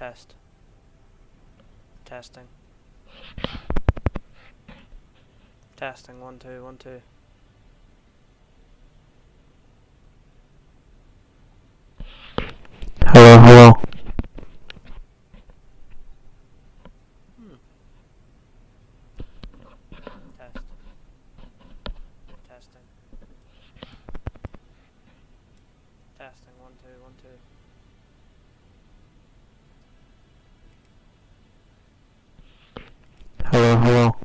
Test. Testing. Testing. 1 2 1 2. Hello, hello. Test. Testing. Testing. 1 2 1 2. Hello, hello.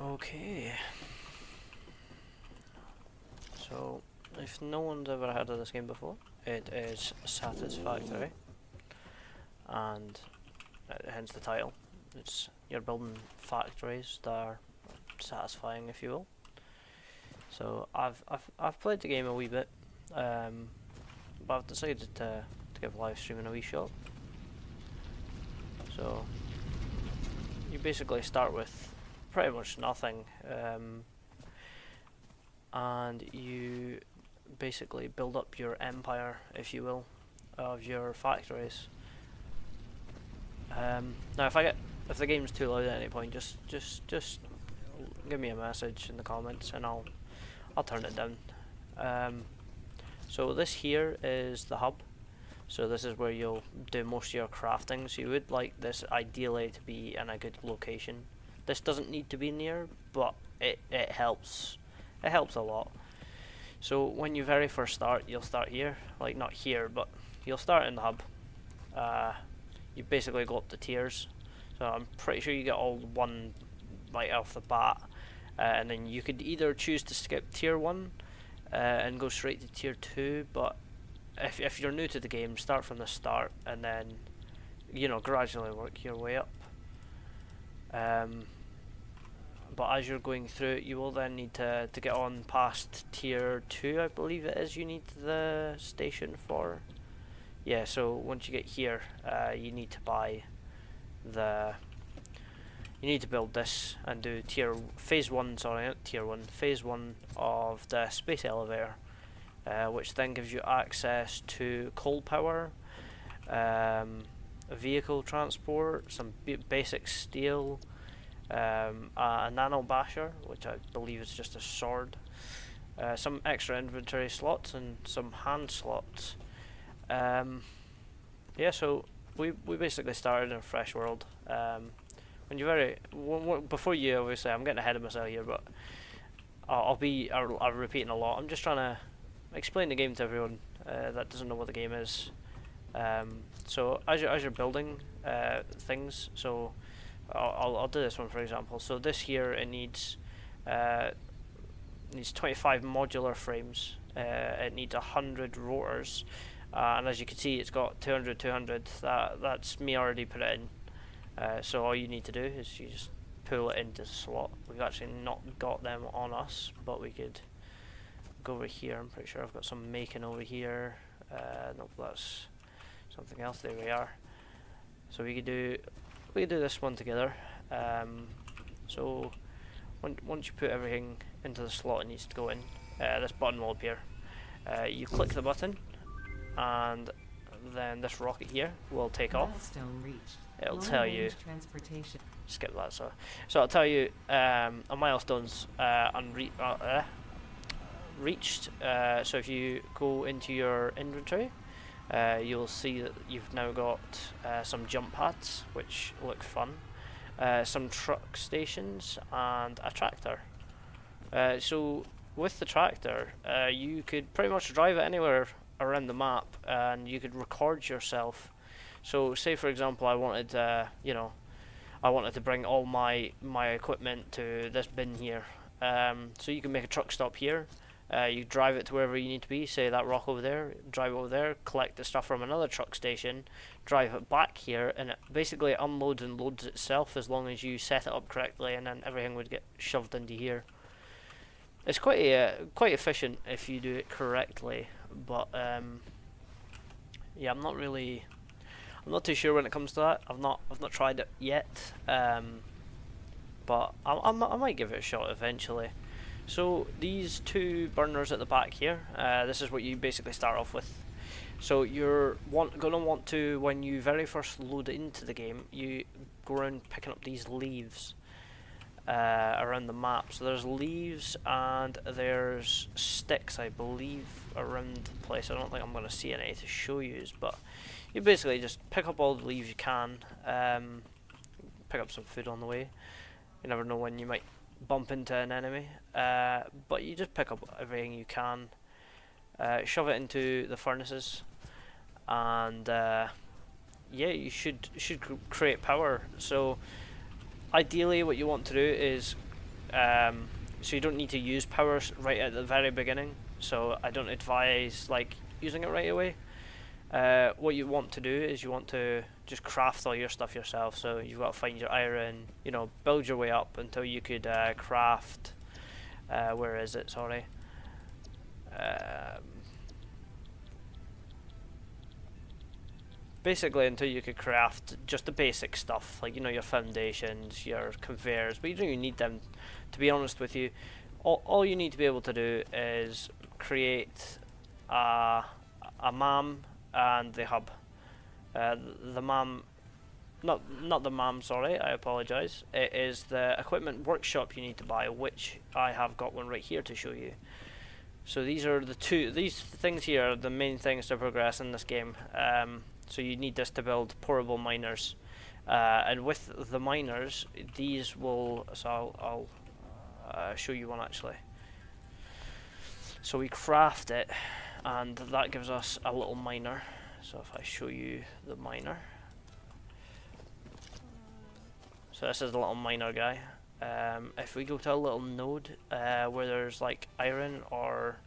Okay. So, if no one's ever heard of this game before, it is Satisfactory, and hence the title. It's you're building factories that are satisfying, if you will. So I've played the game a wee bit, but I've decided to give live streaming a wee shot. So you basically start with pretty much nothing, and you basically build up your empire, if you will, of your factories. Now, if the game's too loud at any point, just give me a message in the comments, and I'll turn it down. So this here is the hub. So this is where you'll do most of your crafting. So you would like this ideally to be in a good location. This doesn't need to be near, but it helps. It helps a lot. So when you very first start, you'll start here, like not here, but you'll start in the hub. You basically go up the tiers. So I'm pretty sure you get all one like off the bat, and then you could either choose to skip tier 1 and go straight to tier 2, but if you're new to the game, start from the start and then, you know, gradually work your way up. But as you're going through it, you will then need to get on past tier 2, I believe it is, you need the station for. Yeah, so once you get here, you need to buy the... You need to build this and do phase 1, sorry, not tier 1, phase 1 of the space elevator, which then gives you access to coal power, vehicle transport, some basic steel, a nano basher, which I believe is just a sword, some extra inventory slots and some hand slots. Yeah, so we basically started in a fresh world. When you're before you, obviously, I'm getting ahead of myself here, but I'll repeating a lot. I'm just trying to explain the game to everyone that doesn't know what the game is. So as you're building things, so I'll do this one for example. So this here, it needs 25 modular frames. It needs 100 rotors, and as you can see, it's got 200. That's me already put it in. So all you need to do is you just pull it into the slot. We've actually not got them on us, but we could go over here. I'm pretty sure I've got some making over here. Nope, that's something else. There we are. So we could do this one together. So once you put everything into the slot it needs to go in, this button will appear. You click the button, and then this rocket here will take off. Milestone reached. It'll tell you. Transportation. Skip that. So it'll tell you a milestone's reached. So if you go into your inventory, you'll see that you've now got some jump pads, which look fun, some truck stations, and a tractor. So with the tractor, you could pretty much drive it anywhere around the map, and you could record yourself. So say for example I wanted to bring all my equipment to this bin here. So you can make a truck stop here. You drive it to wherever you need to be, say that rock over there, drive over there, collect the stuff from another truck station, drive it back here, and it basically unloads and loads itself as long as you set it up correctly, and then everything would get shoved into here. It's quite efficient if you do it correctly, but yeah, I'm not too sure when it comes to that. I've not tried it yet, but I might give it a shot eventually. So these two burners at the back here, this is what you basically start off with. So you're gonna want to, when you very first load into the game, you go around picking up these leaves around the map. So there's leaves and there's sticks, I believe, around the place. I don't think I'm gonna see any to show you, but you basically just pick up all the leaves you can. Pick up some food on the way. You never know when you might bump into an enemy, but you just pick up everything you can, shove it into the furnaces, and yeah, you should create power. So ideally what you want to do is, so you don't need to use power right at the very beginning, so I don't advise like using it right away. What you want to do is you want to just craft all your stuff yourself. So you've got to find your iron, build your way up until you could craft, where is it, sorry, basically until you could craft just the basic stuff, like your foundations, your conveyors, but you don't even need them, to be honest with you. All you need to be able to do is create a MAM and the hub. The MAM, not the MAM, sorry, I apologise. It is the equipment workshop you need to buy, which I have got one right here to show you. So these things here are the main things to progress in this game. So you need this to build portable miners, and with the miners, these will. So I'll show you one actually. So we craft it, and that gives us a little miner. So if I show you the miner, so this is the little miner guy. if we go to a little node where there's like iron or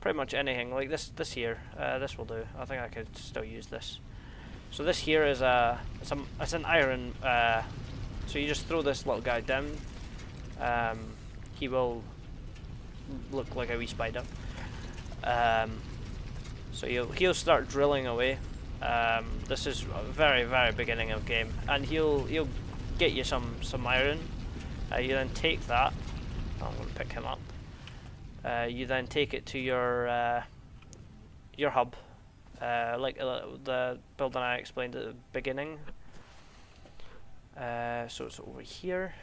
pretty much anything like this here, this will do. I think I could still use this. So this here is it's an iron. So you just throw this little guy down. He will look like a wee spider. So he'll start drilling away. This is very beginning of game, and he'll get you some iron. You then take that. I'm going to pick him up. You then take it to your hub, like the building I explained at the beginning. So it's over here.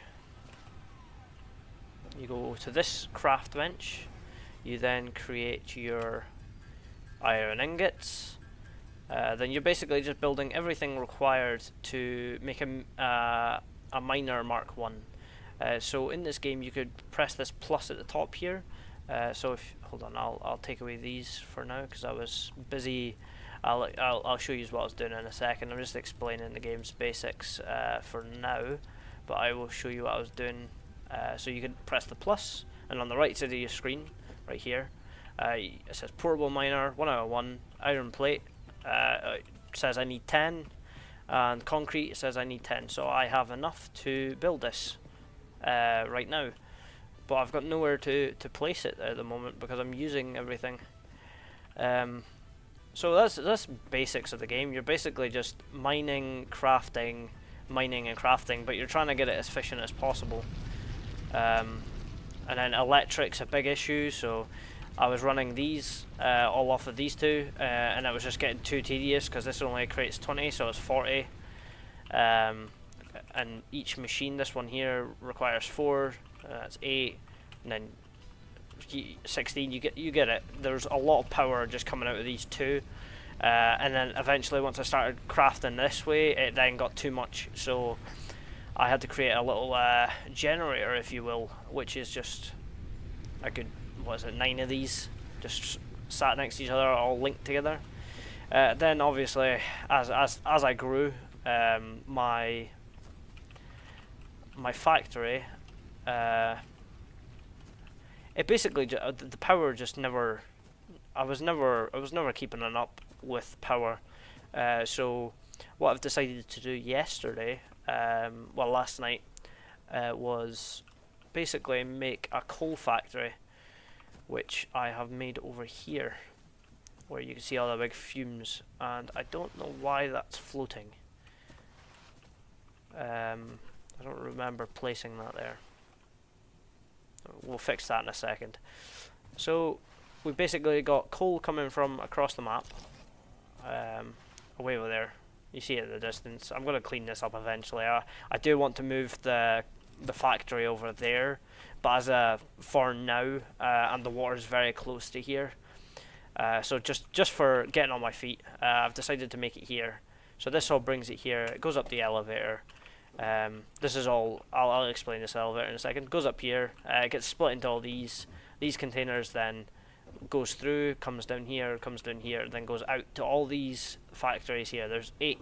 You go to this craft bench. You then create your iron ingots. Then you're basically just building everything required to make a miner Mark 1. So in this game you could press this plus at the top here. So if hold on, I'll take away these for now because I was busy. I'll show you what I was doing in a second. I'm just explaining the game's basics for now, but I will show you what I was doing. So you can press the plus, and on the right side of your screen, right here, it says portable miner 1 out of 1, iron plate. It says I need 10, and concrete it says I need 10. So I have enough to build this right now, but I've got nowhere to place it at the moment because I'm using everything. So that's basics of the game. You're basically just mining, crafting, mining and crafting, but you're trying to get it as efficient as possible. And then electric's a big issue, so I was running these all off of these two, and it was just getting too tedious because this only creates 20, so it's 40. And each machine, this one here requires 4, that's 8, and then 16. You get it. There's a lot of power just coming out of these two, and then eventually once I started crafting this way, it then got too much. So I had to create a little generator, if you will, which is just a good, what is it, 9 of these, just sat next to each other, all linked together. Then obviously, as I grew, my factory, it basically the power just never. I was never keeping it up with power. So what I've decided to do yesterday, last night, was basically make a coal factory, which I have made over here, where you can see all the big fumes, and I don't know why that's floating. I don't remember placing that there. We'll fix that in a second. So we've basically got coal coming from across the map, away over there. You see it in the distance. I'm going to clean this up eventually. I do want to move the factory over there, but for now, and the water is very close to here. So just for getting on my feet, I've decided to make it here. So this all brings it here. It goes up the elevator. This is all. I'll explain this elevator in a second. Goes up here. It gets split into all these containers. Then goes through, comes down here, then goes out to all these factories here. There's eight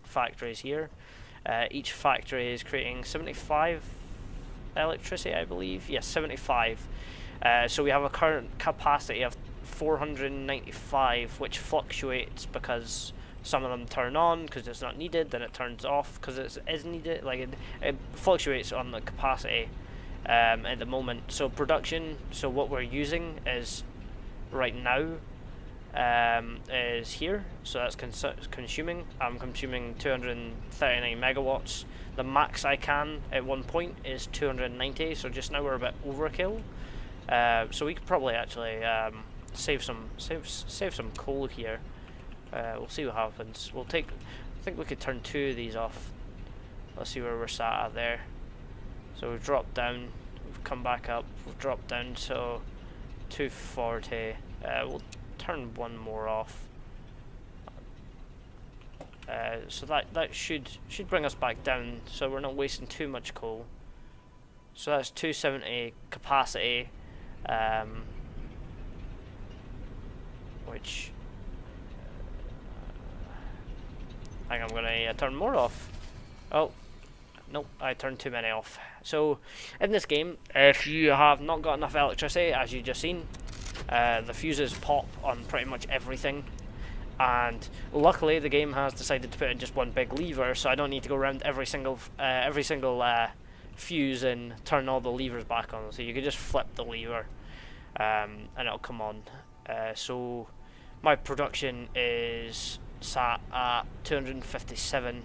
factories here. Each factory is creating 75 electricity, I believe. Yes, 75. So we have a current capacity of 495, which fluctuates because some of them turn on because it's not needed, then it turns off because it is needed. Like it fluctuates on the capacity at the moment. So production, so what we're using is right now is here. So that's consuming. I'm consuming 239 megawatts. The max I can at one point is 290. So just now we're a bit overkill. So we could probably actually save some coal here. We'll see what happens. I think we could turn 2 of these off. Let's see where we're sat at there. So we've dropped down, we've come back up, we've dropped down, so 240. We'll turn 1 more off. So that should bring us back down, so we're not wasting too much coal. So that's 270 capacity, which I think I'm going to turn more off. Oh, Nope, I turned too many off. So, in this game, if you have not got enough electricity, as you just seen, the fuses pop on pretty much everything. And luckily, the game has decided to put in just one big lever, so I don't need to go around every single fuse and turn all the levers back on. So you can just flip the lever, and it'll come on. So my production is sat at 257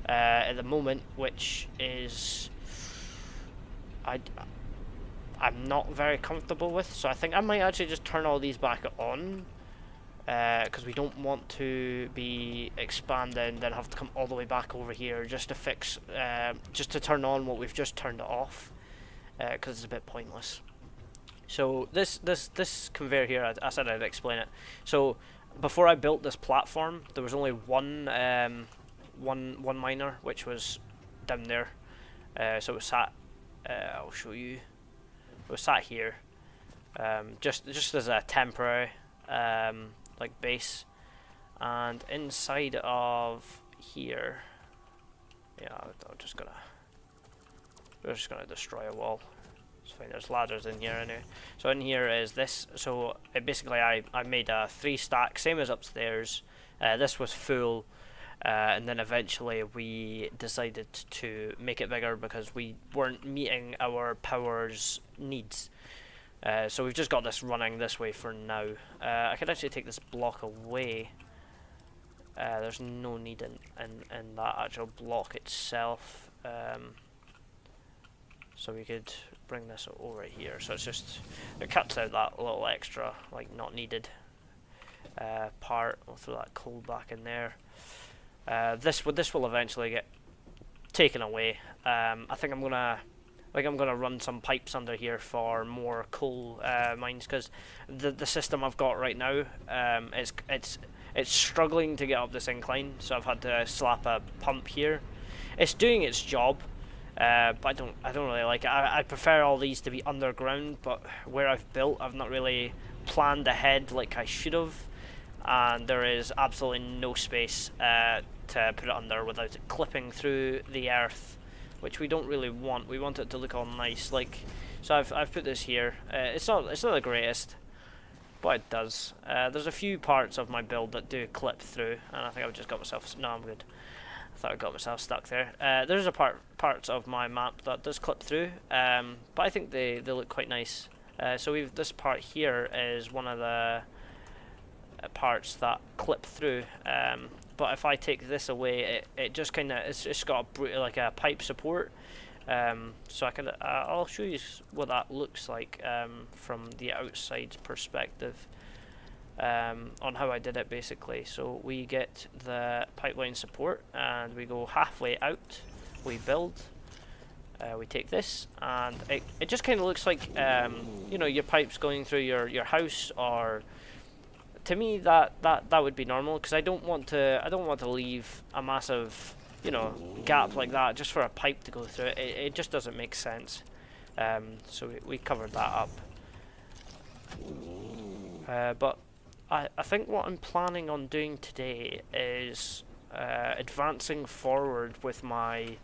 at the moment, which is I'm not very comfortable with. So I think I might actually just turn all these back on, because we don't want to be expanding, then have to come all the way back over here just to fix, just to turn on what we've just turned off, because it's a bit pointless. So this conveyor here, I said I'd explain it. So before I built this platform, there was only one miner, which was down there. So it was sat. I'll show you. It was sat here, just as a temporary like base, and inside of here, yeah, we're just gonna destroy a wall. It's fine. There's ladders in here anyway. So in here is this. So basically, I made a 3 stack, same as upstairs. This was full, and then eventually we decided to make it bigger because we weren't meeting our power's needs. So we've just got this running this way for now. I could actually take this block away. There's no need in that actual block itself. So we could bring this over here. So it's just, it cuts out that little extra, like, not needed part. We'll throw that coal back in there. This will eventually get taken away. I think I'm gonna run some pipes under here for more coal mines, because the system I've got right now, it's struggling to get up this incline, so I've had to slap a pump here. It's doing its job, but I don't really like it. I prefer all these to be underground, but where I've built, I've not really planned ahead like I should have, and there is absolutely no space to put it under without it clipping through the earth, which we don't really want. We want it to look all nice, like, so I've put this here. It's not the greatest, but it does. There's a few parts of my build that do clip through, and I think I've just got myself. No, I'm good. I thought I got myself stuck there. There's a parts of my map that does clip through, but I think they look quite nice. So this part here is one of the parts that clip through. But if I take this away, it just kind of, it's just got like a pipe support. So I'll show you what that looks like from the outside perspective, on how I did it basically. So we get the pipeline support and we go halfway out, we build, we take this, and it just kind of looks like you know, your pipes going through your house. Or to me that would be normal, because I don't want to leave a massive, you know, gap like that just for a pipe to go through it. It just doesn't make sense. So we covered that up. But I think what I'm planning on doing today is advancing forward with my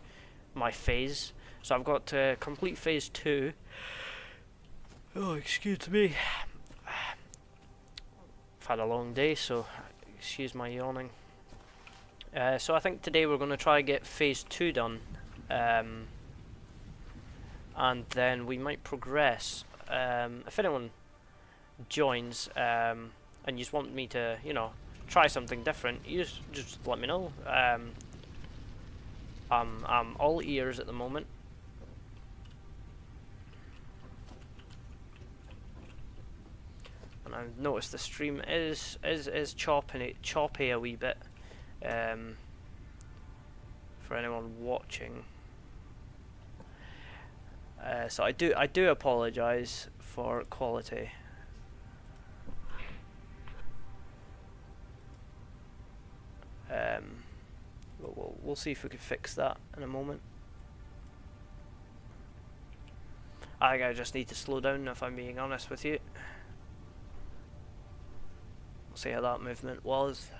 phase. So I've got to complete phase 2. Oh, excuse me. I've had a long day, so excuse my yawning. So I think today we're going to try get phase 2 done, and then we might progress. If anyone joins and you just want me to, you know, try something different, you just let me know. I'm all ears at the moment. And I've noticed the stream is choppy a wee bit. For anyone watching, so I do apologise for quality. We'll see if we can fix that in a moment. I think I just need to slow down, if I'm being honest with you. We'll see how that movement was.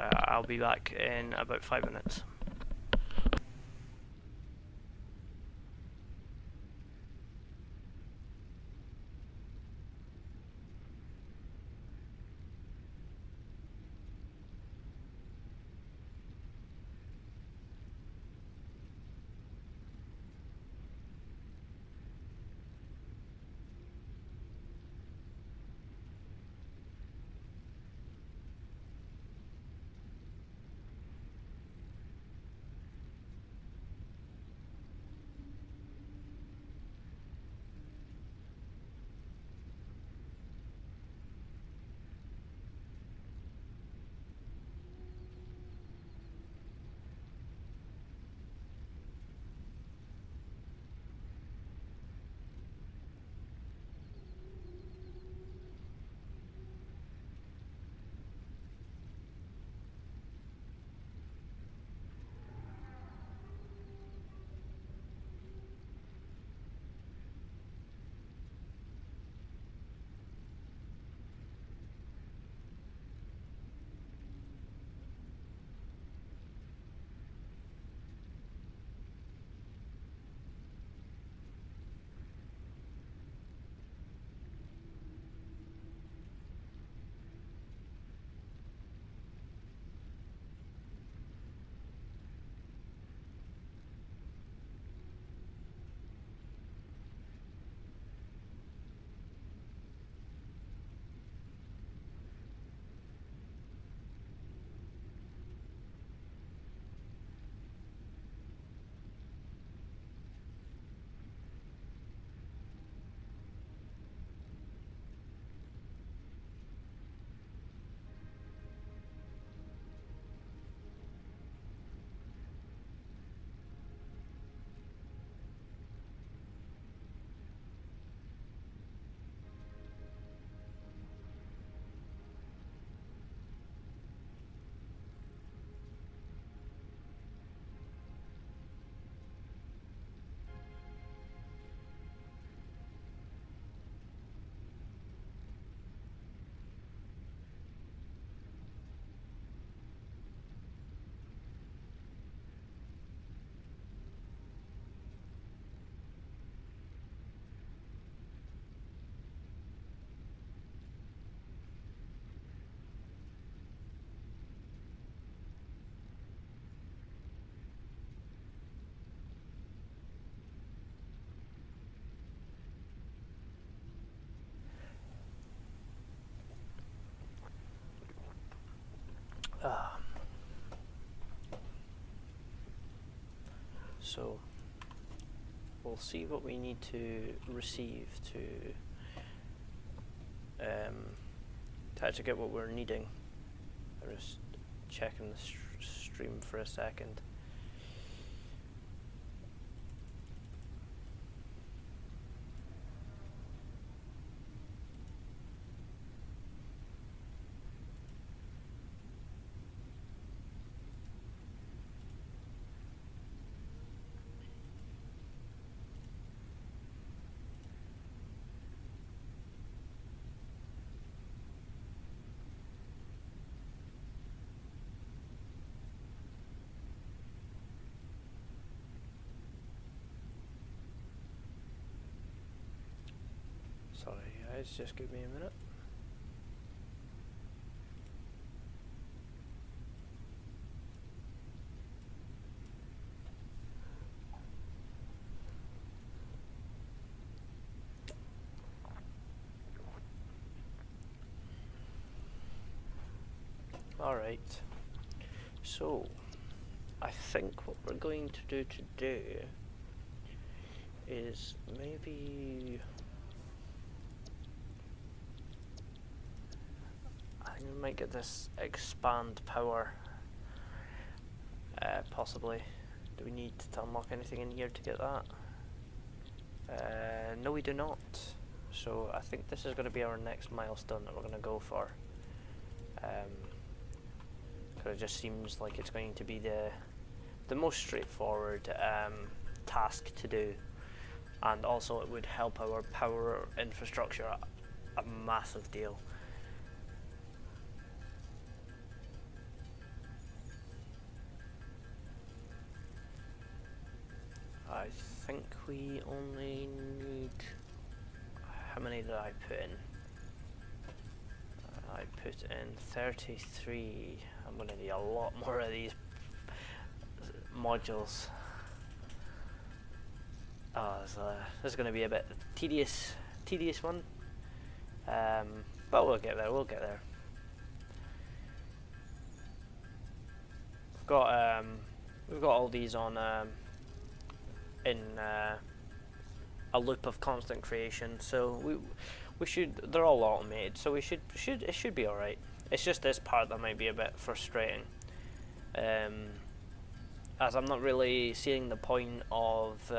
I'll be back in about 5 minutes. So we'll see what we need to receive to actually get what we're needing. I'm just checking the stream for a second. Sorry guys, just give me a minute. Alright, so I think what we're going to do today is maybe I might get this expand power, possibly. Do we need to unlock anything in here to get that? No, we do not. So I think this is going to be our next milestone that we're going to go for. Because it just seems like it's going to be the most straightforward task to do, and also it would help our power infrastructure a massive deal. I think we only need... How many did I put in? I put in 33. I'm going to need a lot more of these modules. Oh, this is going to be a bit tedious one. But we'll get there, We've got all these on in a loop of constant creation, so we should, they're all automated, so it should be alright. It's just this part that might be a bit frustrating, as I'm not really seeing the point of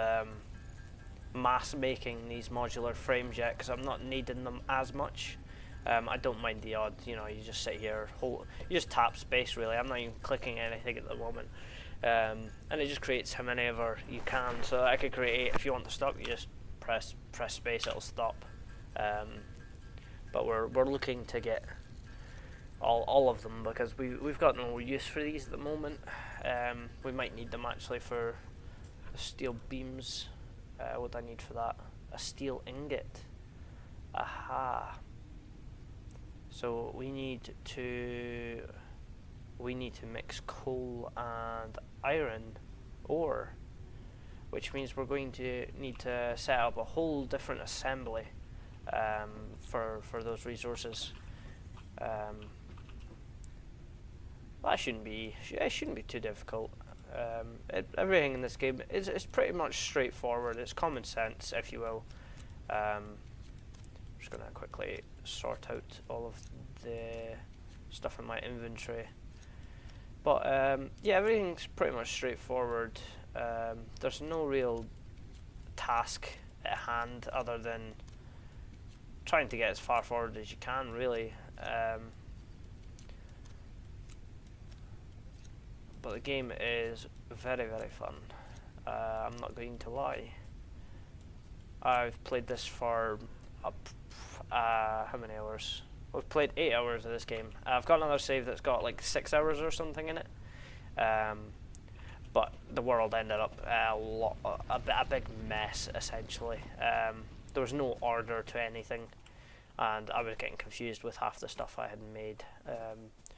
mass making these modular frames yet, because I'm not needing them as much. I don't mind the odd, you just sit here, you just tap space really. I'm not even clicking anything at the moment, and it just creates how many ever you can. So I could create 8. If you want to stop, you just press space, it'll stop. But we're looking to get all of them, because we've got no use for these at the moment. We might need them actually for the steel beams. What do I need for that? A steel ingot. Aha. So we need to mix coal and iron ore, which means we're going to need to set up a whole different assembly for those resources. That shouldn't be too difficult. Everything in this game is pretty much straightforward. It's common sense, if you will. I'm just going to quickly sort out all of the stuff in my inventory. But yeah, everything's pretty much straightforward. There's no real task at hand other than trying to get as far forward as you can, really. But the game is very, very fun. I'm not going to lie. I've played this for how many hours? We've played 8 hours of this game. I've got another save that's got like 6 hours or something in it. But the world ended up a big mess, essentially. There was no order to anything, and I was getting confused with half the stuff I had made.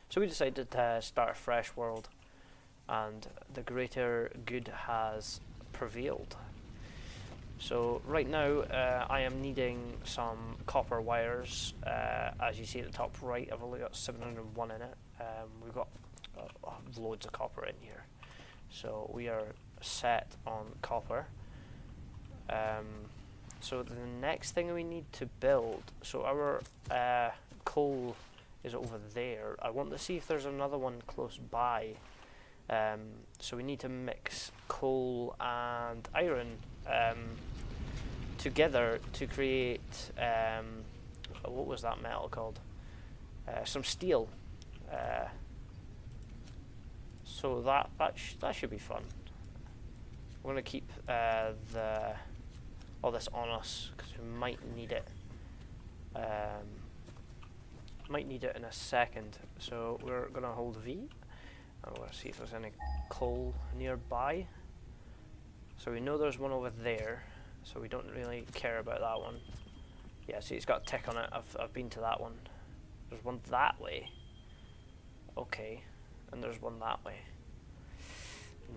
So we decided to start a fresh world, and the greater good has prevailed. So right now I am needing some copper wires. As you see at the top right, I've only got 701 in it. We've got loads of copper in here, so we are set on copper. So the next thing we need to build, so our coal is over there. I want to see if there's another one close by. So we need to mix coal and iron together to create what was that metal called? Some steel. So that should be fun. We're going to keep all this on us because we might need it. Might need it in a second. So we're going to hold V. I'm going to see if there's any coal nearby. So we know there's one over there, so we don't really care about that one. Yeah, see, it's got a tick on it. I've been to that one. There's one that way. Okay, and there's one that way.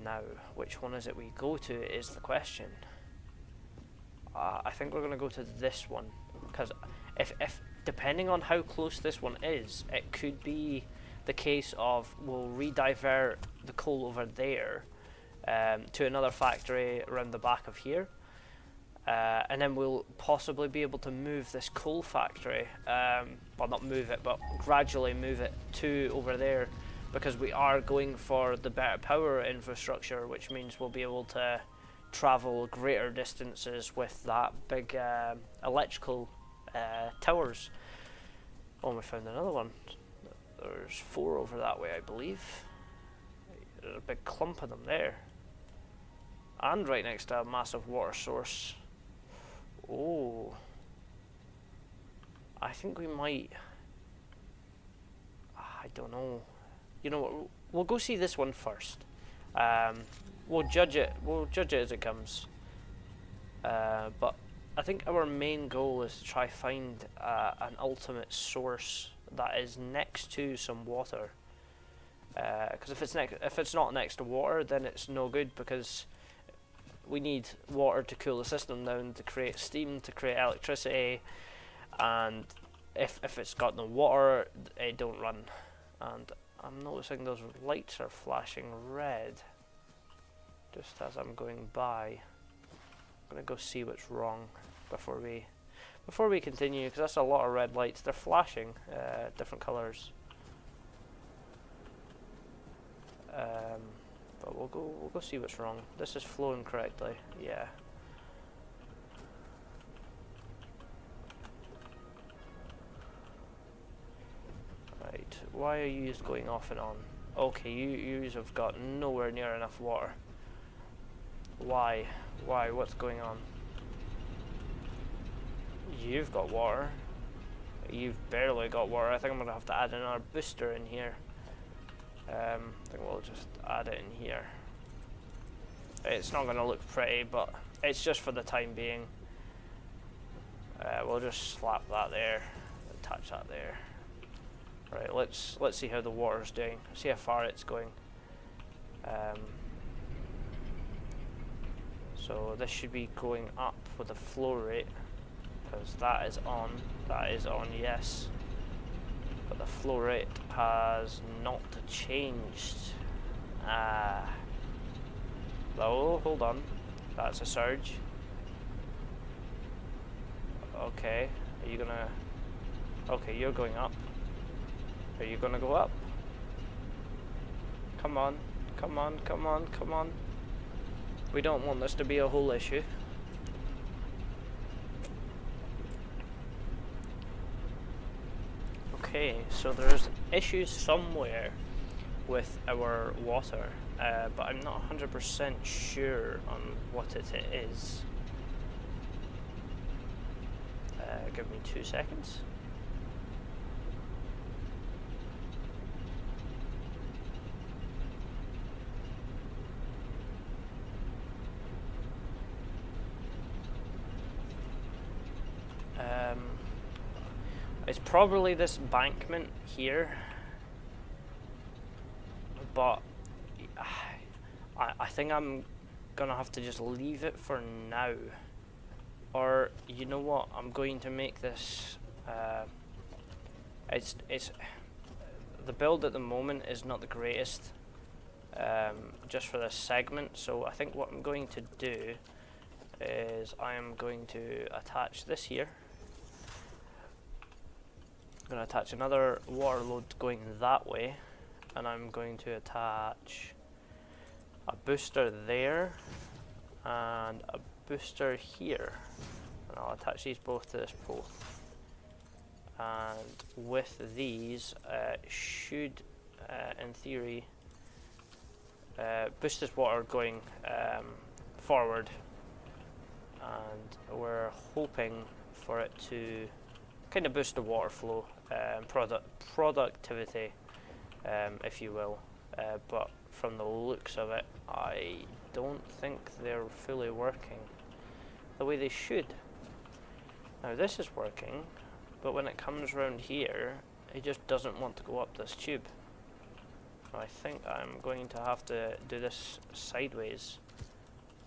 Now, which one is it we go to is the question. I think we're going to go to this one, because if depending on how close this one is, it could be the case of we'll re-divert the coal over there to another factory around the back of here, and then we'll possibly be able to move this coal factory, well, not move it, but gradually move it to over there, because we are going for the better power infrastructure, which means we'll be able to travel greater distances with that big electrical towers. Oh, we found another one. There's 4 over that way, I believe. There's a big clump of them there. And right next to a massive water source. Oh. I think we might... I don't know. You know what? We'll go see this one first. We'll judge it as it comes. But I think our main goal is to try find an ultimate source that is next to some water. Because if it's not next to water, then it's no good, because we need water to cool the system down, to create steam, to create electricity, and if it's got no water, it don't run. And I'm noticing those lights are flashing red just as I'm going by. I'm gonna go see what's wrong before we continue, because that's a lot of red lights. They're flashing different colours. But we'll go see what's wrong. This is flowing correctly, yeah. Right, why are you going off and on? Okay, you have got nowhere near enough water. Why? Why? What's going on? You've got water. You've barely got water. I think I'm gonna have to add another booster in here. I think we'll just add it in here. It's not going to look pretty, but it's just for the time being. We'll just slap that there, attach that there. Right, let's see how the water's doing. See how far it's going. So this should be going up with the flow rate, because that is on. That is on, yes. But the flow rate has not changed. Oh, hold on. That's a surge. Okay, are you gonna... Okay, you're going up. Are you gonna go up? Come on, come on, come on, come on. We don't want this to be a whole issue. Okay, so there's issues somewhere with our water, but I'm not 100% sure on what it is. Give me 2 seconds. It's probably this embankment here, but I think I'm gonna have to just leave it for now. Or you know what? I'm going to make this. It's the build at the moment is not the greatest, just for this segment. So I think what I'm going to do is I am going to attach this here. I'm going to attach another water load going that way, and I'm going to attach a booster there and a booster here, and I'll attach these both to this pole. And with these, should in theory boost this water going forward, and we're hoping for it to kind of boost the water flow, productivity, if you will. But from the looks of it, I don't think they're fully working the way they should. Now this is working, but when it comes around here, it just doesn't want to go up this tube. I think I'm going to have to do this sideways,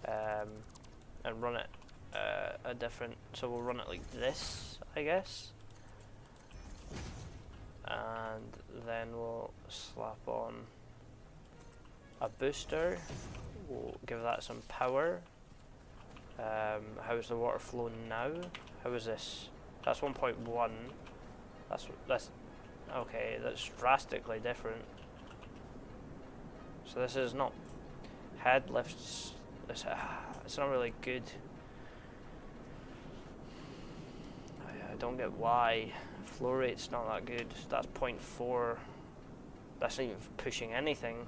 and run it a different, so we'll run it like this, I guess. And then we'll slap on a booster. We'll give that some power. How's the water flow now? How is this? That's 1.1. That's okay. That's drastically different. So this is not head lifts. It's not really good. I don't get why. Flow rate's not that good. That's 0.4. That's not even pushing anything.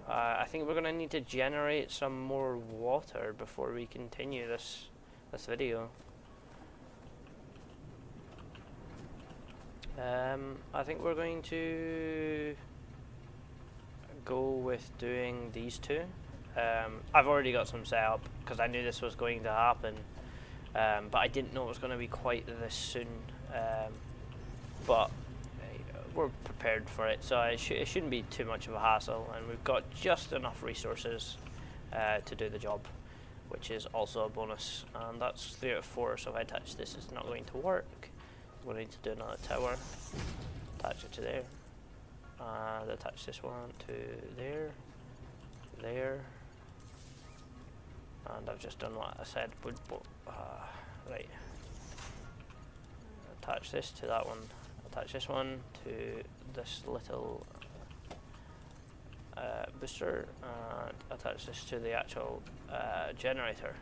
I think we're going to need to generate some more water before we continue this video. I think we're going to go with doing these two. I've already got some set up because I knew this was going to happen, but I didn't know it was going to be quite this soon. But we're prepared for it, so it shouldn't be too much of a hassle, and we've got just enough resources to do the job, which is also a bonus. And that's 3 out of 4, so if I touch this, it's not going to work. We're going to do another tower, attach it to there, and attach this one to there, there, and I've just done what I said would. Right, attach this to that one, attach this one to this little booster, and attach this to the actual generator.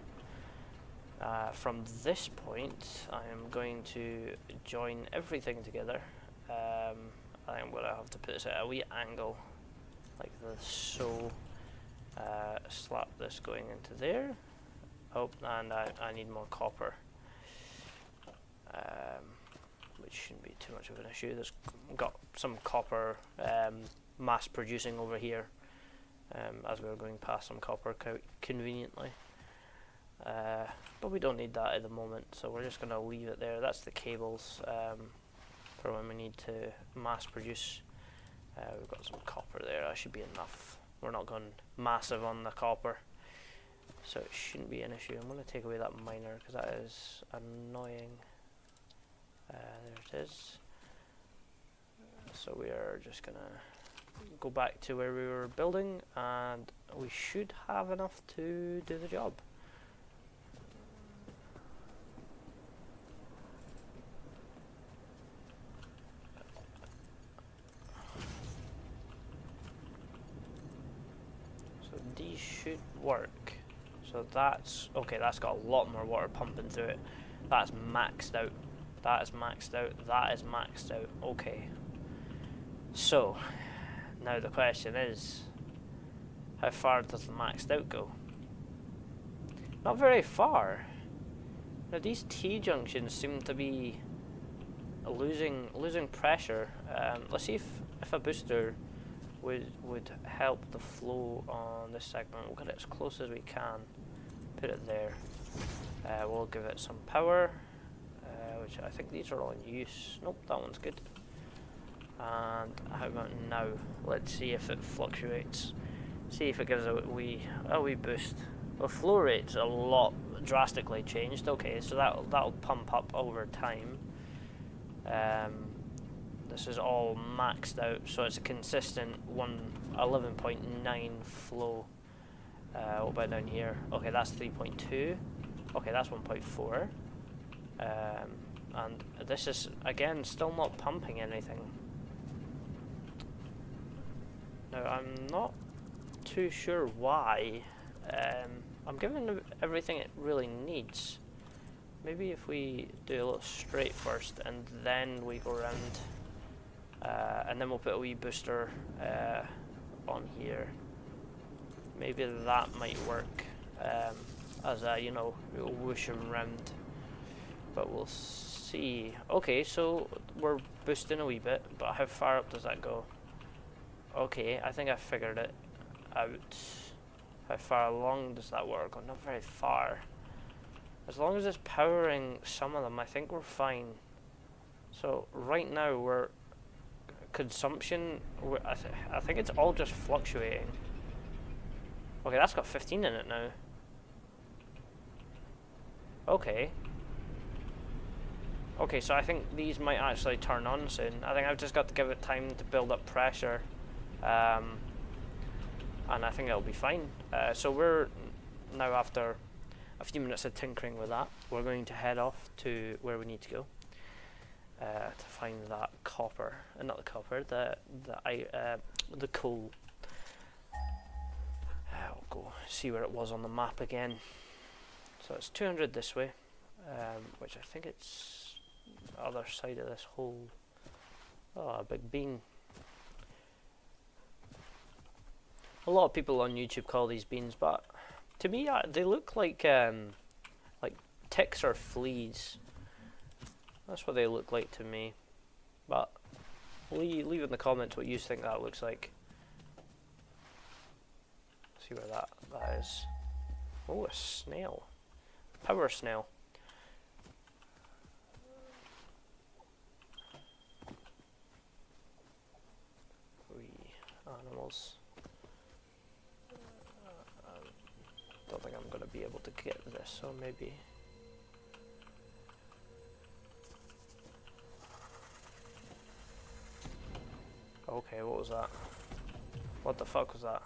From this point, I am going to join everything together. I am going to have to put this at a wee angle, like this, so slap this going into there. Oh, and I need more copper, which shouldn't be too much of an issue. There's got some copper mass producing over here, as we were going past some copper conveniently. But we don't need that at the moment, so we're just going to leave it there. That's the cables for when we need to mass produce. We've got some copper there, that should be enough. We're not going massive on the copper, so it shouldn't be an issue. I'm going to take away that miner because that is annoying. There it is. So we are just going to go back to where we were building, and we should have enough to do the job. These should work. So that's okay. That's got a lot more water pumping through it. That's maxed out. That is maxed out. That is maxed out. Okay. So now the question is, how far does the maxed out go? Not very far. Now these T junctions seem to be losing pressure. Let's see if a booster would help the flow on this segment. We'll get it as close as we can. Put it there. We'll give it some power, which I think these are all in use. Nope, that one's good. And how about now? Let's see if it fluctuates. See if it gives a wee boost. The flow rate's a lot drastically changed. Okay, so that'll pump up over time. This is all maxed out, so it's a consistent 11.9 flow. What about down here? Okay, that's 3.2. Okay, that's 1.4. And this is, again, still not pumping anything. Now, I'm not too sure why. I'm giving it everything it really needs. Maybe if we do a little straight first, and then we go around. And then we'll put a wee booster on here. Maybe that might work as a, whoosh around. But we'll see. Okay, so we're boosting a wee bit, but how far up does that go? Okay, I think I figured it out. How far along does that work? Oh, not very far. As long as it's powering some of them, I think we're fine. So right now we're consumption, I think it's all just fluctuating. Okay, that's got 15 in it now. Okay, so I think these might actually turn on soon. I think I've just got to give it time to build up pressure, and I think it'll be fine. So we're now, after a few minutes of tinkering with that, we're going to head off to where we need to go. To find that copper, not the copper, the coal. I'll go see where it was on the map again. So it's 200 this way, which I think it's the other side of this whole. Oh, a big bean. A lot of people on YouTube call these beans, but to me they look like ticks or fleas. That's what they look like to me, but leave in the comments what you think that looks like. See where that is. Oh, a snail. Power snail. Animals. Don't think I'm going to be able to get this, so maybe. Okay, what was that? What the fuck was that?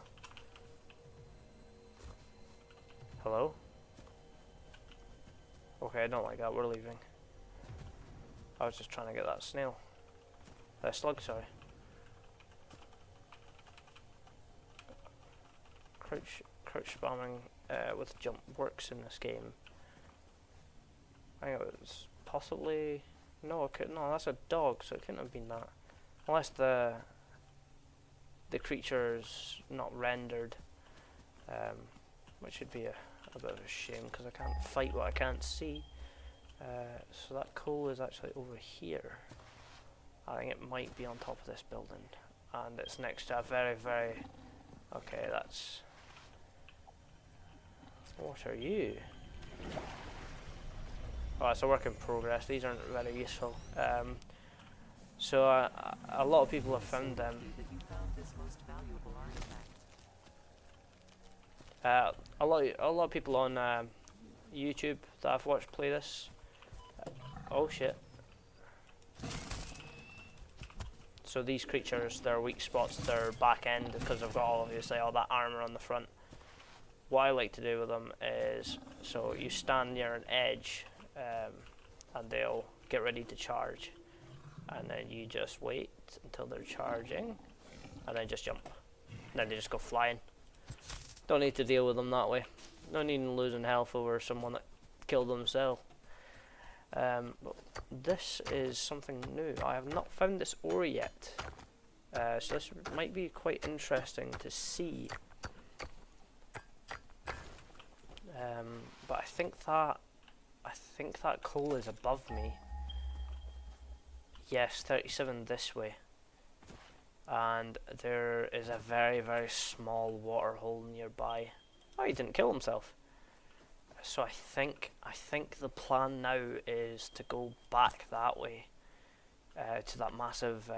Hello? Okay, I don't like that, we're leaving. I was just trying to get that snail. Slug, sorry. Crouch spamming with jump works in this game. I think it was possibly... No, that's a dog, so it couldn't have been that. Unless the creature's not rendered, which would be a bit of a shame because I can't fight what I can't see. So that coal is actually over here. I think it might be on top of this building, and it's next to a very, very... Okay, that's... What are you? Oh, it's a work in progress. These aren't very useful. So a lot of people have found them. A lot of people on YouTube that I've watched play this. Oh shit! So these creatures, their weak spots, their back end, because they've got obviously all that armor on the front. What I like to do with them is, so you stand near an edge, and they'll get ready to charge, and then you just wait until they're charging, and then just jump. And then they just go flying. Don't need to deal with them that way. No need in losing health over someone that killed themselves. But this is something new. I have not found this ore yet, so this might be quite interesting to see. But I think that coal is above me. Yes, 37 this way. And there is a very, very small water hole nearby. Oh, he didn't kill himself. So I think the plan now is to go back that way, to that massive,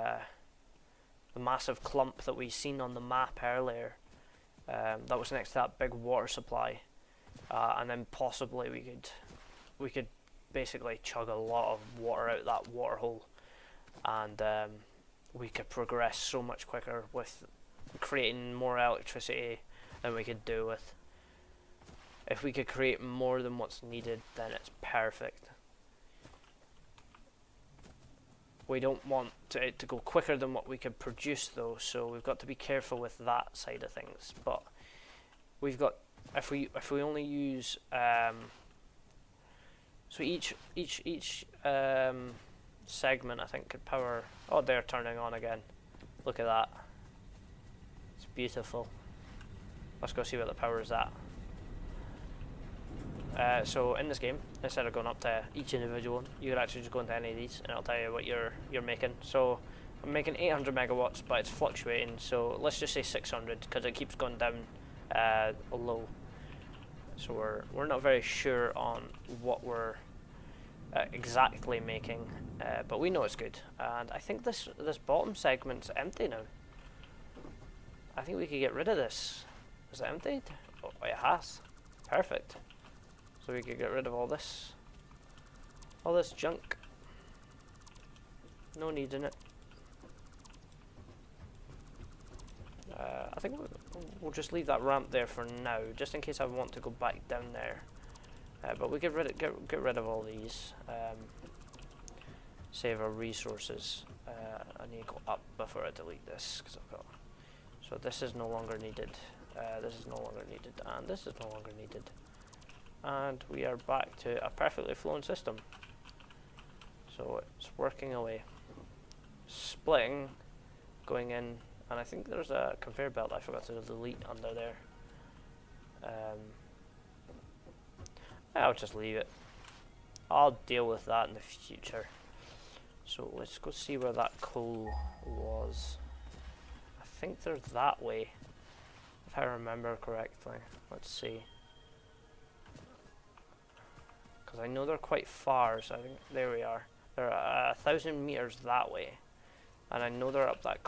the massive clump that we seen on the map earlier. That was next to that big water supply. And then possibly we could basically chug a lot of water out that water hole, and we could progress so much quicker with creating more electricity than we could do with. If we could create more than what's needed, then it's perfect. We don't want it to go quicker than what we could produce though, so we've got to be careful with that side of things. But we've got, if we only use so each segment I think could power. Oh, they're turning on again. Look at that. It's beautiful. Let's go see what the power is at. So in this game, instead of going up to each individual one, you could actually just go into any of these and it'll tell you what you're making. So I'm making 800 megawatts, but it's fluctuating, so let's just say 600 because it keeps going down low. So we're not very sure on what we're exactly making, but we know it's good. And I think this bottom segment's empty now. I think we could get rid of this. Is it emptied? Oh, it has. Perfect. So we could get rid of all this junk. No need in it. I think we'll just leave that ramp there for now, just in case I want to go back down there. But we get rid of all these. Save our resources. I need to go up before I delete this because I've got. So this is no longer needed. This is no longer needed, and this is no longer needed. And we are back to a perfectly flowing system. So it's working away. Splitting, going in, and I think there's a conveyor belt I forgot to delete under there. I'll just leave it. I'll deal with that in the future. So let's go see where that coal was. I think they're that way. if I remember correctly. Let's see. Because I know they're quite far, so I think there we are. They're 1,000 meters that way, and I know they're up that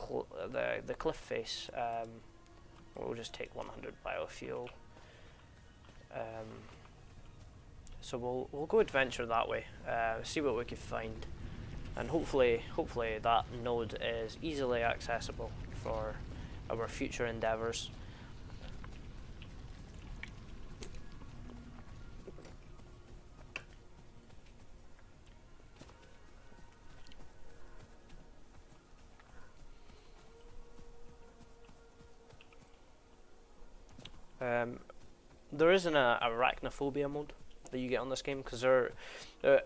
the cliff face. We'll just take 100 biofuel. So we'll go adventure that way. See what we can find, and hopefully that node is easily accessible for our future endeavors. There isn't a arachnophobia mode that you get on this game, because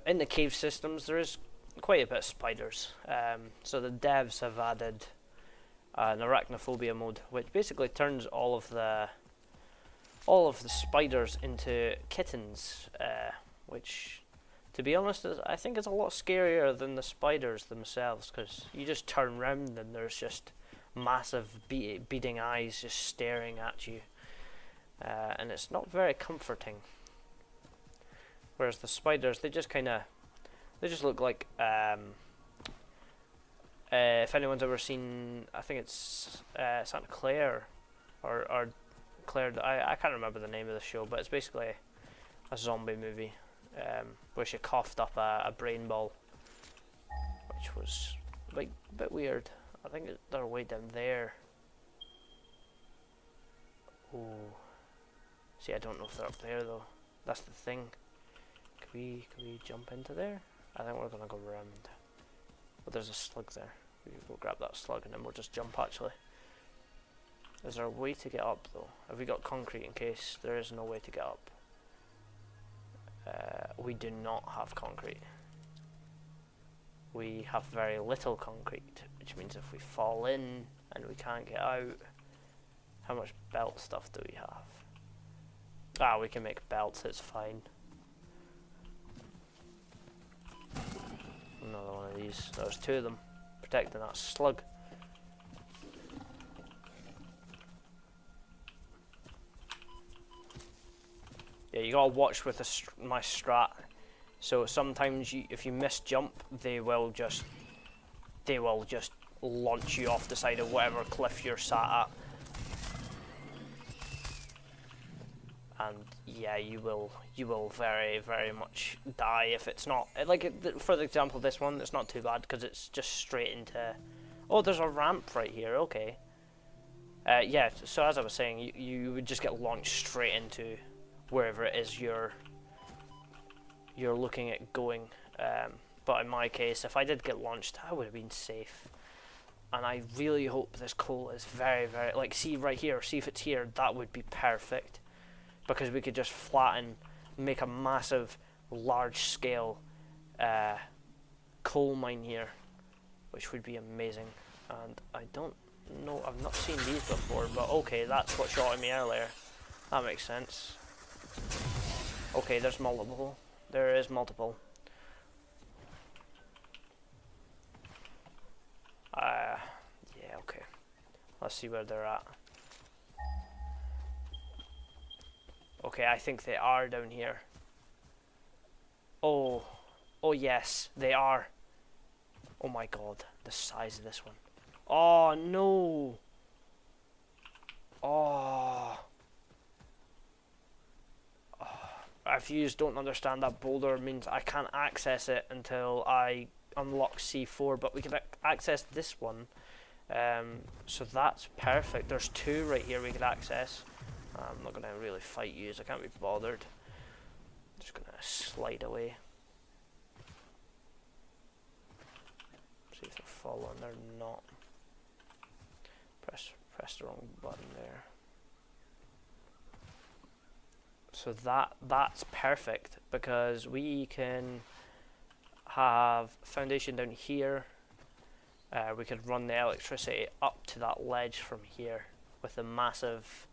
in the cave systems there is quite a bit of spiders. So the devs have added an arachnophobia mode, which basically turns all of the spiders into kittens, which, to be honest, I think is a lot scarier than the spiders themselves, because you just turn round and there's just massive beating eyes just staring at you. And it's not very comforting. Whereas the spiders, they just look like, if anyone's ever seen, I think it's Santa Claire, or Claire, I can't remember the name of the show, but it's basically a zombie movie, where she coughed up a brain ball, which was like a bit weird. I think they're way down there. Ooh. See, I don't know if they're up there though. That's the thing. Can we jump into there? I think we're gonna go around. But there's a slug there. We'll grab that slug and then we'll just jump actually. Is there a way to get up though? Have we got concrete in case there is no way to get up? We do not have concrete. We have very little concrete, which means if we fall in and we can't get out, how much belt stuff do we have? Ah, we can make belts, it's fine. Another one of these. There's two of them protecting that slug. Yeah, you gotta watch with my strat. So sometimes if you miss jump, they will just launch you off the side of whatever cliff you're sat at. And yeah, you will very, very much die if it's not, like, for example, this one, it's not too bad because it's just straight into, oh, there's a ramp right here, okay. Yeah, so as I was saying, you would just get launched straight into wherever it is you're looking at going. But in my case, if I did get launched, I would have been safe. And I really hope this coal is very, very, like, see right here, see if it's here, that would be perfect. Because we could just flatten, make a massive, large-scale coal mine here, which would be amazing. And I don't know, I've not seen these before, but okay, that's what shot at me earlier. That makes sense. Okay, there's multiple. There is multiple. Yeah, okay. Let's see where they're at. Okay, I think they are down here. Oh yes, they are. Oh my god, the size of this one. Oh no. Oh. If you don't understand, that boulder means I can't access it until I unlock C4, but we can access this one. So that's perfect. There's two right here we could access. I'm not going to really fight you, I can't be bothered. I'm just going to slide away. See if they're following, they're not. Press the wrong button there. So that's perfect, because we can have foundation down here. We could run the electricity up to that ledge from here with the massive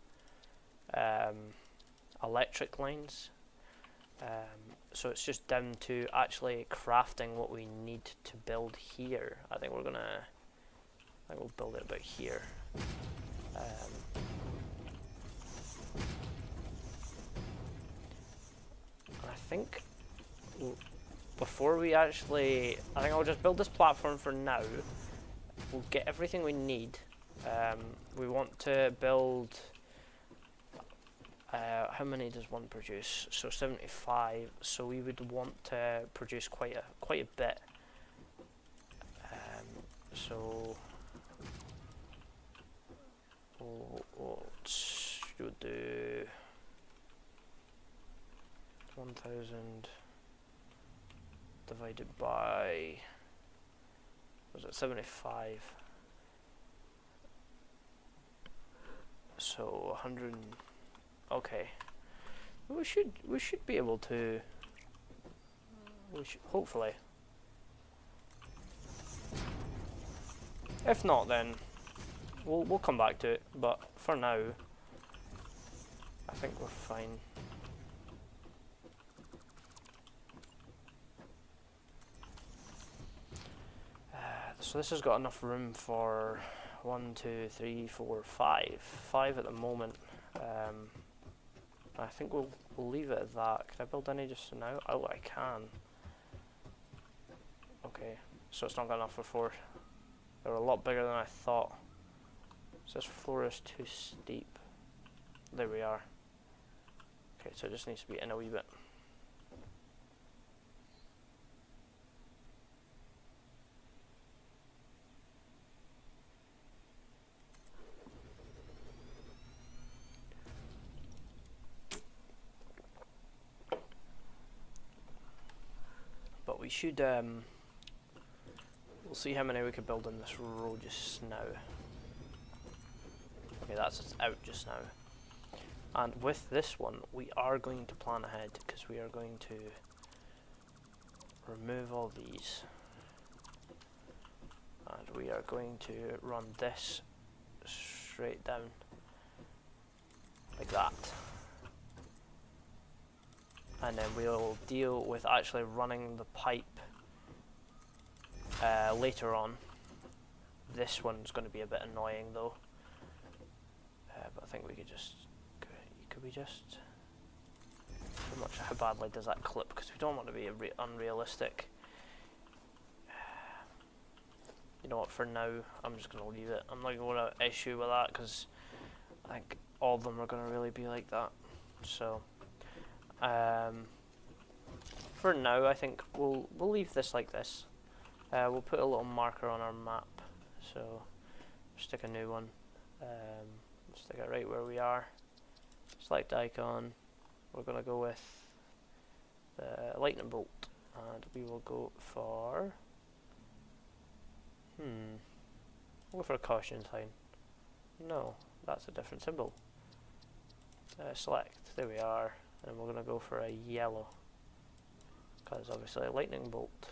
electric lines. So it's just down to actually crafting what we need to build here. I think we'll build it about here. think before we actually, I think I'll just build this platform for now. We'll get everything we need. We want to build, how many does one produce? So 75, so we would want to produce quite a bit. So let's do 1,000 divided by, was it 75? So 100. Okay, we should be able to. Hopefully. If not, then we'll come back to it. But for now, I think we're fine. So this has got enough room for 1, 2, 3, 4, 5. 5 at the moment. I think we'll leave it at that. Can I build any just now? Oh, I can. Okay, so it's not got enough for 4. They're a lot bigger than I thought. So this floor is too steep. There we are. Okay, so it just needs to be in a wee bit. But we should, we'll see how many we could build in this row just now. Okay, that's out just now. And with this one, we are going to plan ahead because we are going to remove all these. And we are going to run this straight down like that. And then we'll deal with actually running the pipe later on. This one's going to be a bit annoying though. But I think we could just, could we just, how badly does that clip? Because we don't want to be unrealistic. You know what, for now, I'm just going to leave it. I'm not going to issue with that because I think all of them are going to really be like that. So, for now, I think we'll leave this like this. We'll put a little marker on our map. So, stick a new one. Stick it right where we are. Select icon. We're going to go with the lightning bolt, and we will go for. We'll go for a caution sign. No, that's a different symbol. Select. There we are, and we're going to go for a yellow, because obviously a lightning bolt.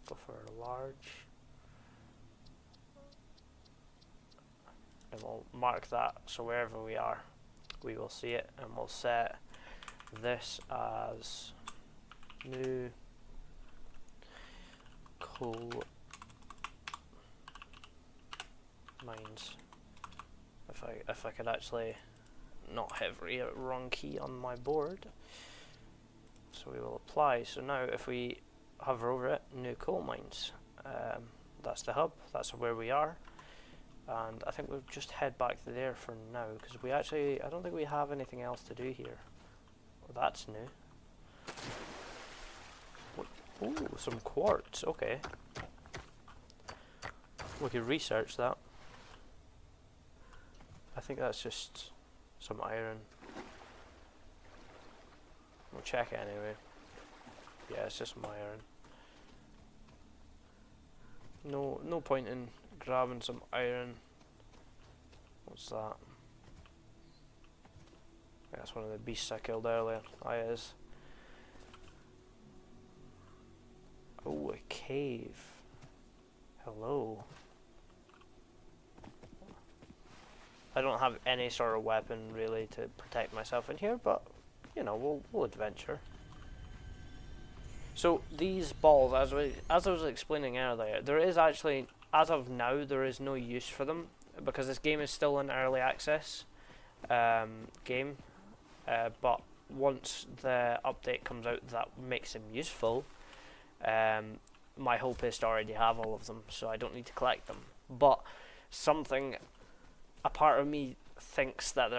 Go for a large. And we'll mark that so wherever we are we will see it, and we'll set this as new coal mines. If I could actually not hit wrong key on my board. So we will apply. So now if we hover over it, new coal mines, that's the hub, that's where we are. And I think we'll just head back there for now, because we actually, I don't think we have anything else to do here. Well, that's new. Ooh, some quartz, okay. We could research that. I think that's just some iron. We'll check it anyway. Yeah, it's just some iron. No point in grabbing some iron. What's that? That's one of the beasts I killed earlier. Oh, it is. Oh, a cave. Hello. I don't have any sort of weapon really to protect myself in here, but you know, we'll adventure. So these balls, as I was explaining earlier, there is actually, as of now, there is no use for them because this game is still an early access game. But once the update comes out that makes them useful, my hope is to already have all of them, so I don't need to collect them. But a part of me thinks that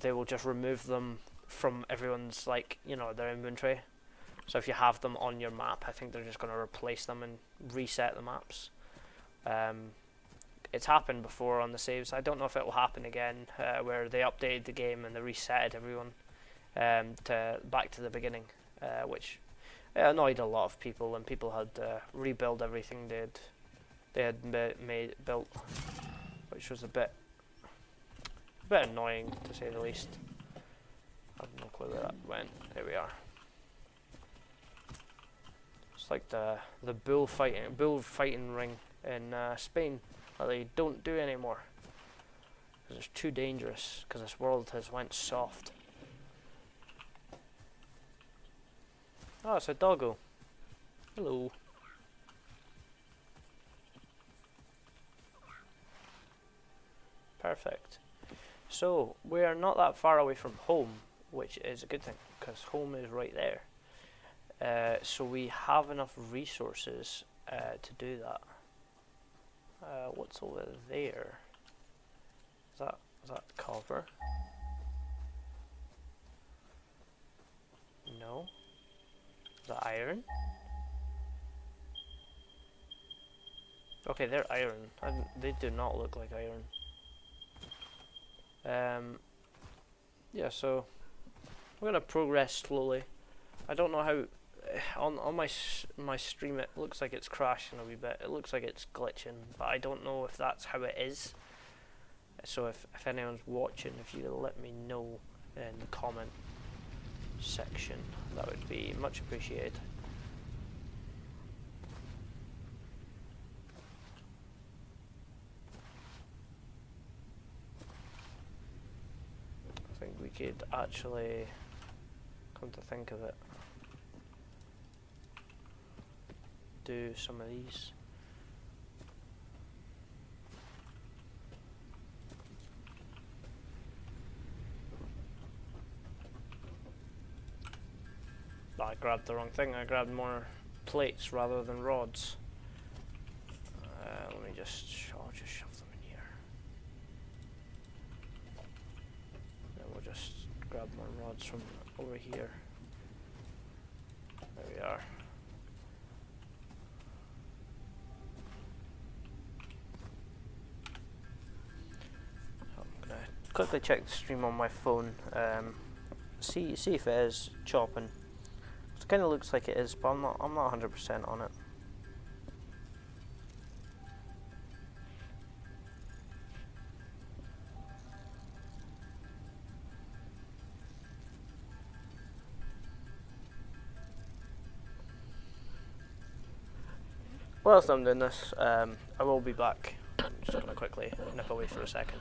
they will just remove them from everyone's, like, their inventory. So if you have them on your map, I think they're just going to replace them and reset the maps. It's happened before on the saves. I don't know if it will happen again, where they updated the game and they reset everyone back to the beginning, which annoyed a lot of people, and people had to rebuild everything they had built, which was a bit annoying, to say the least. I have no clue where that went. There we are. It's like the bullfighting ring in Spain that they don't do anymore because it's too dangerous, because this world has went soft. Oh, it's a doggo. Hello. Perfect. So we are not that far away from home, which is a good thing, because home is right there. So we have enough resources to do that. What's over there? Is that copper? No. Is that iron? Okay, they're iron. They do not look like iron. Yeah, so we're gonna progress slowly. I don't know how. On my stream, it looks like it's crashing a wee bit. It looks like it's glitching, but I don't know if that's how it is. So if anyone's watching, if you let me know in the comment section, that would be much appreciated. I think we could actually, come to think of it, do some of these. I grabbed the wrong thing. I grabbed more plates rather than rods. Let me I'll just shove them in here. Then we'll just grab more rods from over here. There we are. I'm gonna quickly check the stream on my phone. See if it is chopping. It kind of looks like it is, but I'm not 100% on it. Whilst I'm doing this, I will be back. I'm just going to quickly nip away for a second.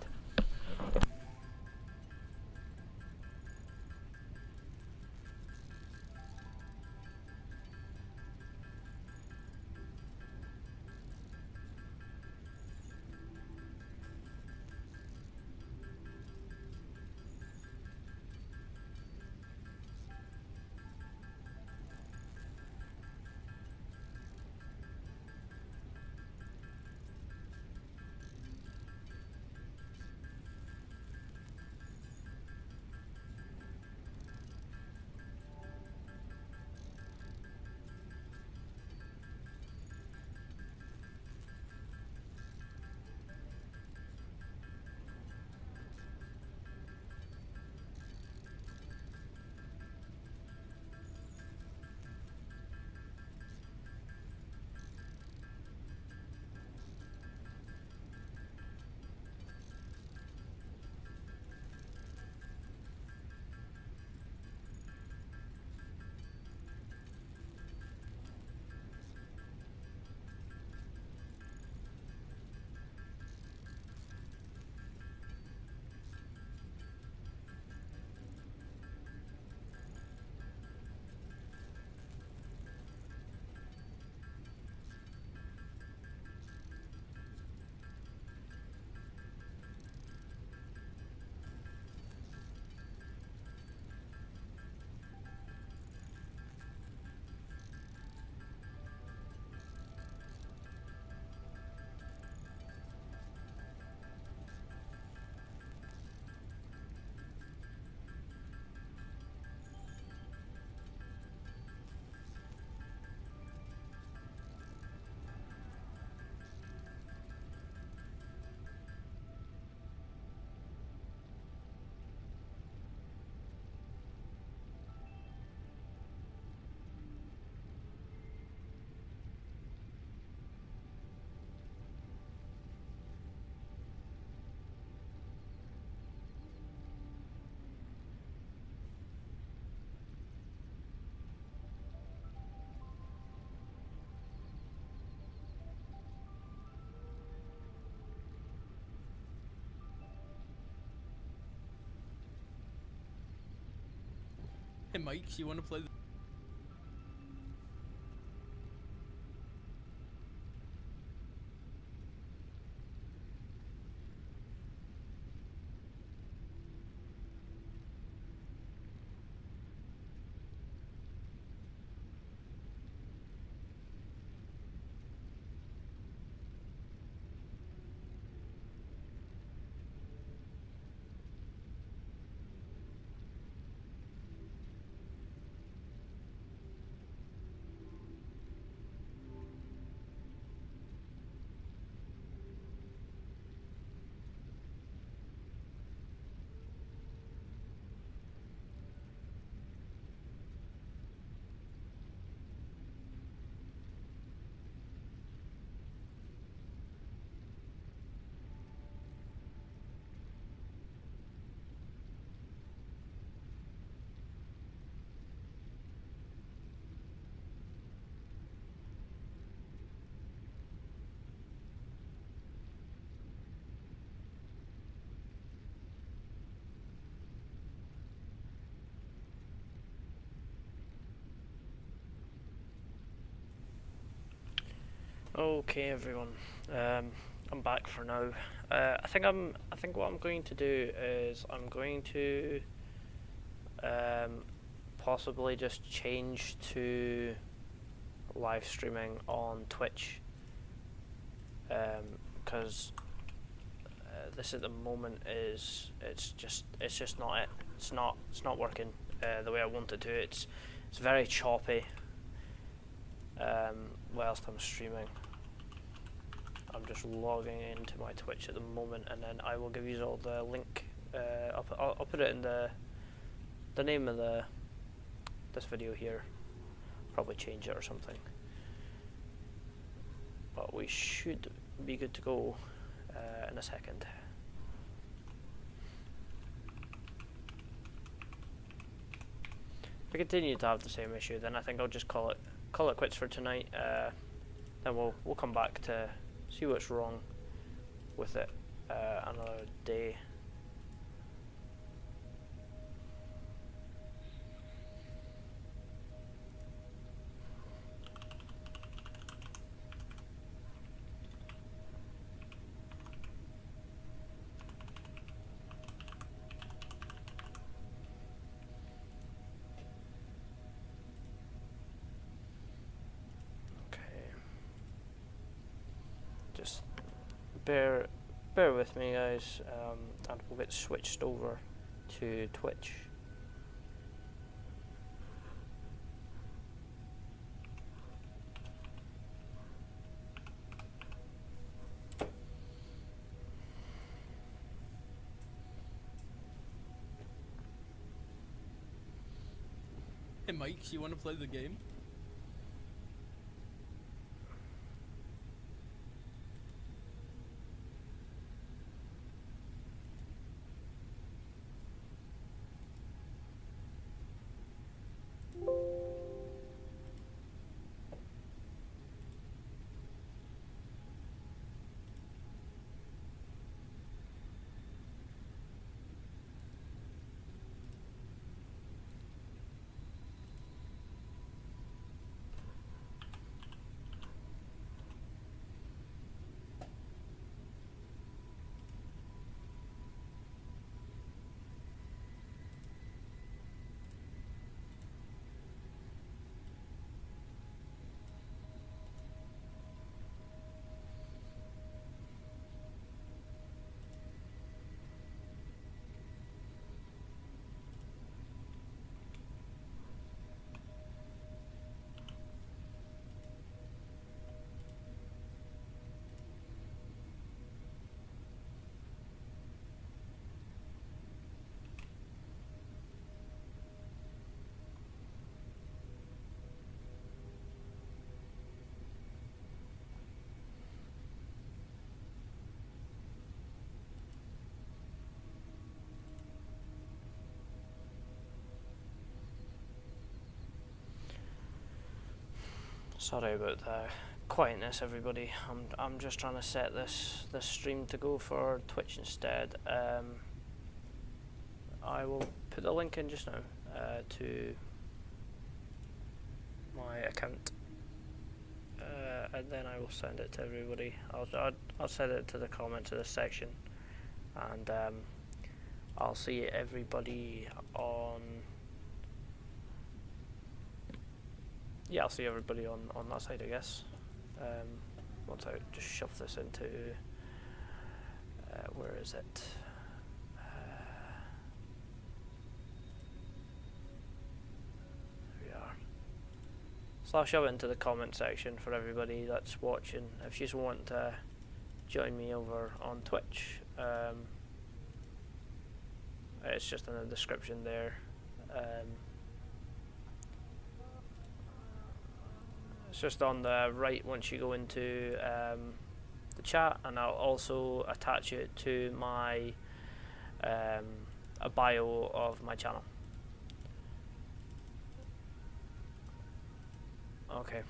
Hey Mike, you want to play the Okay, everyone. I'm back for now. I think what I'm going to do is I'm going to possibly just change to live streaming on Twitch, because this at the moment is it's just not it. It's not working the way I want it to. It's very choppy whilst I'm streaming. I'm just logging into my Twitch at the moment, and then I will give you all the link. I'll put it in the name of this video here. Probably change it or something. But we should be good to go in a second. If we continue to have the same issue, then I think I'll just call it quits for tonight. Then we'll come back to see what's wrong with it another day. Just bear with me, guys, and we'll get switched over to Twitch. Hey Mike, you want to play the game? Sorry about the quietness, everybody. I'm just trying to set this stream to go for Twitch instead. I will put the link in just now. to my account, and then I will send it to everybody. I'll send it to the comments of this section, and I'll see everybody on. Yeah, I'll see everybody on that side, I guess. Once I just shove this into where is it? There we are. So I'll shove it into the comment section for everybody that's watching. If you just want to join me over on Twitch, it's just in the description there. It's just on the right once you go into the chat, and I'll also attach it to my a bio of my channel. Okay.